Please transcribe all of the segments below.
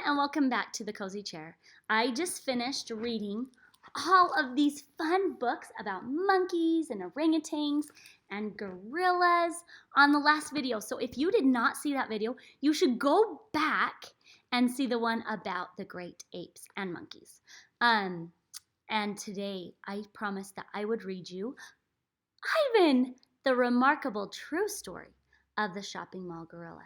and welcome back to the Cozy Chair. I just finished reading all of these fun books about monkeys and orangutans and gorillas on the last video. So if you did not see that video, you should go back and see the one about the great apes and monkeys. And today I promised that I would read you Ivan, the remarkable true story of the shopping mall gorilla.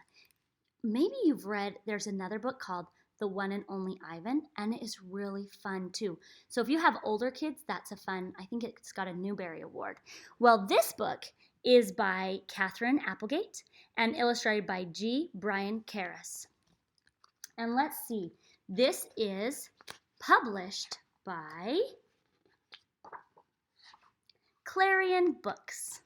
Maybe you've read, there's another book called The One and Only Ivan, and it is really fun too. So if you have older kids, that's a fun, I think it's got a Newbery Award. Well, this book is by Katherine Applegate and illustrated by G. Brian Karras. And let's see, this is published by Clarion Books.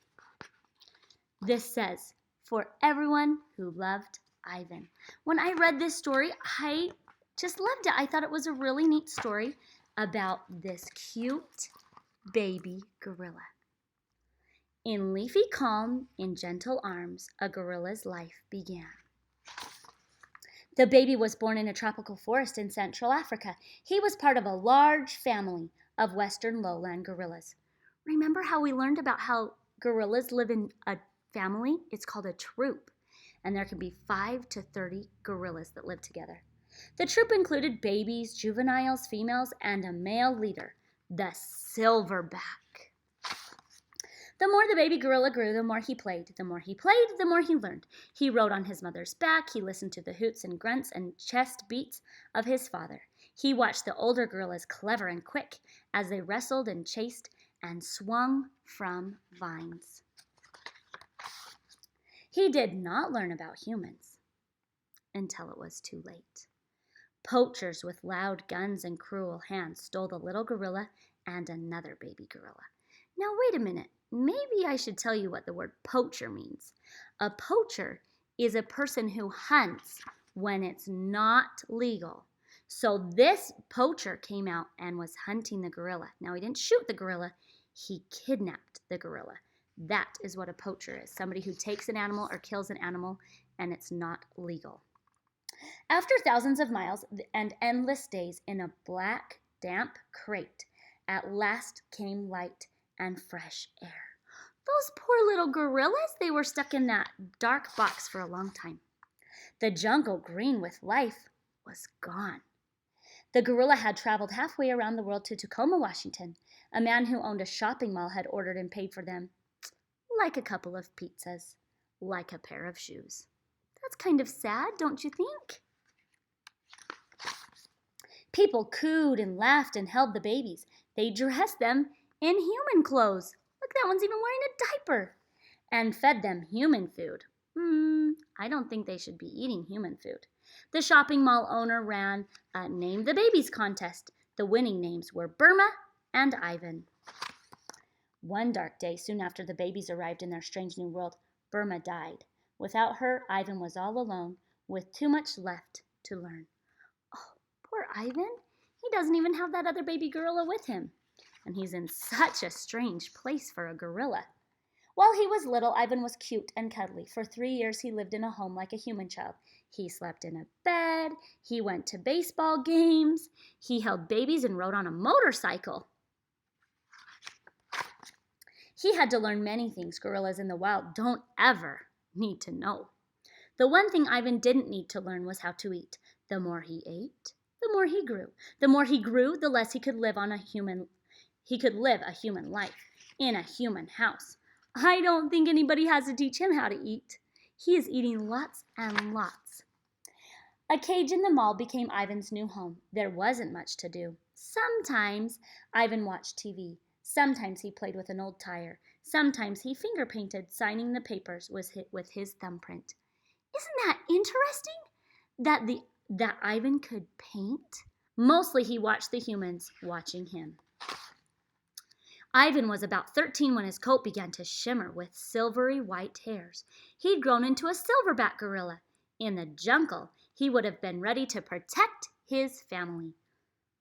This says, for everyone who loved Ivan. When I read this story, I just loved it. I thought it was a really neat story about this cute baby gorilla. In leafy calm, in gentle arms, a gorilla's life began. The baby was born in a tropical forest in Central Africa. He was part of a large family of western lowland gorillas. Remember how we learned about how gorillas live in a family? It's called a troop. And there can be 5 to 30 gorillas that live together. The troop included babies, juveniles, females, and a male leader, the silverback. The more the baby gorilla grew, the more he played. The more he played, the more he learned. He rode on his mother's back. He listened to the hoots and grunts and chest beats of his father. He watched the older gorillas, clever and quick, as they wrestled and chased and swung from vines. He did not learn about humans until it was too late. Poachers with loud guns and cruel hands stole the little gorilla and another baby gorilla. Now wait a minute, maybe I should tell you what the word poacher means. A poacher is a person who hunts when it's not legal. So this poacher came out and was hunting the gorilla. Now he didn't shoot the gorilla, he kidnapped the gorilla. That is what a poacher is, somebody who takes an animal or kills an animal and it's not legal. After thousands of miles and endless days in a black, damp crate, at last came light and fresh air. Those poor little gorillas, they were stuck in that dark box for a long time. The jungle, green with life, was gone. The gorilla had traveled halfway around the world to Tacoma, Washington. A man who owned a shopping mall had ordered and paid for them. Like a couple of pizzas, like a pair of shoes. That's kind of sad, don't you think? People cooed and laughed and held the babies. They dressed them in human clothes. Look, that one's even wearing a diaper. And fed them human food. I don't think they should be eating human food. The shopping mall owner ran a Name the Babies contest. The winning names were Burma and Ivan. One dark day, soon after the babies arrived in their strange new world, Burma died. Without her, Ivan was all alone, with too much left to learn. Oh, poor Ivan. He doesn't even have that other baby gorilla with him. And he's in such a strange place for a gorilla. While he was little, Ivan was cute and cuddly. For 3 years, he lived in a home like a human child. He slept in a bed. He went to baseball games. He held babies and rode on a motorcycle. He had to learn many things gorillas in the wild don't ever need to know. The one thing Ivan didn't need to learn was how to eat. The more he ate, the more he grew. The more he grew, the less he could live a human life in a human house. I don't think anybody has to teach him how to eat. He is eating lots and lots. A cage in the mall became Ivan's new home. There wasn't much to do. Sometimes Ivan watched TV. Sometimes he played with an old tire. Sometimes he finger painted, signing the papers with his thumbprint. Isn't that interesting? That Ivan could paint? Mostly he watched the humans watching him. Ivan was about 13 when his coat began to shimmer with silvery white hairs. He'd grown into a silverback gorilla. In the jungle, he would have been ready to protect his family.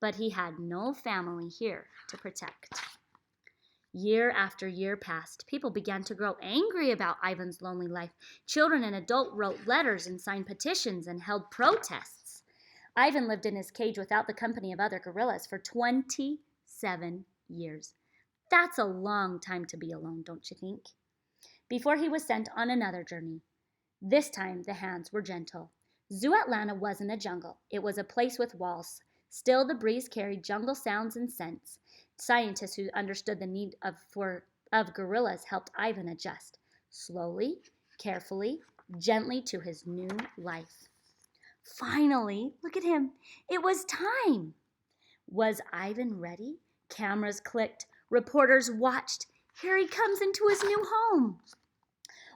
But he had no family here to protect. Year after year passed. People began to grow angry about Ivan's lonely life. Children and adults wrote letters and signed petitions and held protests. Ivan lived in his cage without the company of other gorillas for 27 years. That's a long time to be alone, don't you think? Before he was sent on another journey. This time the hands were gentle. Zoo Atlanta wasn't a jungle. It was a place with walls. Still, the breeze carried jungle sounds and scents. Scientists who understood the need of gorillas helped Ivan adjust, slowly, carefully, gently to his new life. Finally, look at him. It was time. Was Ivan ready? Cameras clicked. Reporters watched. Here he comes into his new home.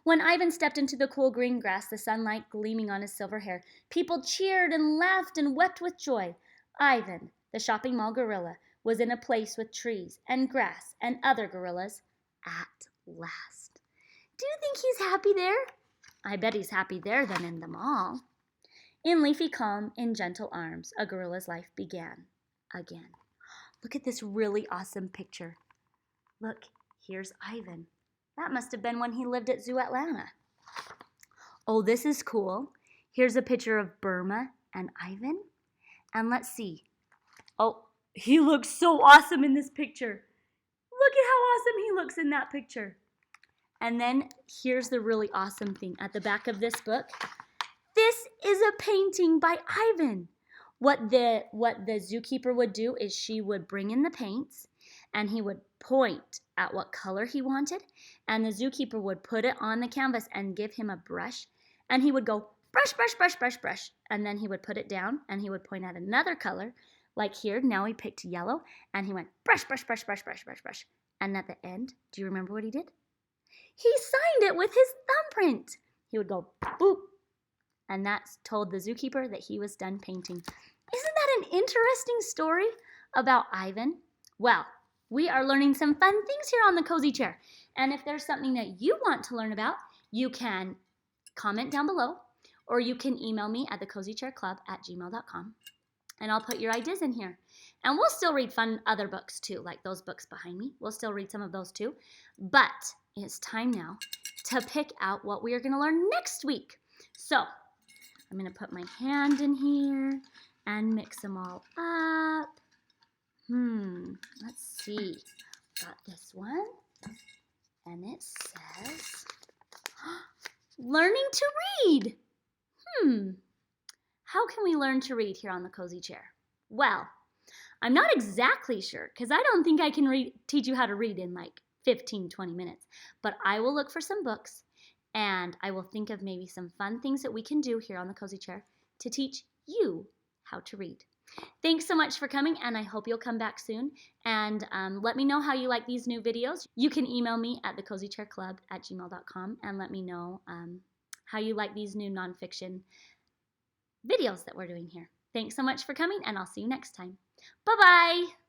When Ivan stepped into the cool green grass, the sunlight gleaming on his silver hair, people cheered and laughed and wept with joy. Ivan, the shopping mall gorilla, was in a place with trees and grass and other gorillas at last. Do you think he's happy there? I bet he's happy there than in the mall. In leafy calm, in gentle arms, a gorilla's life began again. Look at this really awesome picture. Look, here's Ivan. That must have been when he lived at Zoo Atlanta. Oh, this is cool. Here's a picture of Burma and Ivan. And let's see. Oh, he looks so awesome in this picture. Look at how awesome he looks in that picture. And then here's the really awesome thing. At the back of this book, this is a painting by Ivan. What the zookeeper would do is she would bring in the paints and he would point at what color he wanted, and the zookeeper would put it on the canvas and give him a brush, and he would go brush, brush, brush, brush, brush, and then he would put it down and he would point at another color, like here, now he picked yellow, and he went brush, brush, brush, brush, brush, brush, brush, and at the end, do you remember what he did? He signed it with his thumbprint. He would go boop, and that told the zookeeper that he was done painting. Isn't that an interesting story about Ivan? Well, we are learning some fun things here on the Cozy Chair. And if there's something that you want to learn about, you can comment down below, or you can email me at thecozychairclub@gmail.com. And I'll put your ideas in here. And we'll still read fun other books too, like those books behind me. We'll still read some of those too. But it's time now to pick out what we are going to learn next week. So I'm going to put my hand in here and mix them all up. Let's see. Got this one. And it says, learning to read. How can we learn to read here on the Cozy Chair? Well, I'm not exactly sure because I don't think I can teach you how to read in like 15, 20 minutes. But I will look for some books and I will think of maybe some fun things that we can do here on the Cozy Chair to teach you how to read. Thanks so much for coming, and I hope you'll come back soon. And let me know how you like these new videos. You can email me at thecozychairclub@gmail.com and let me know how you like these new nonfiction videos that we're doing here. Thanks so much for coming, and I'll see you next time. Bye-bye.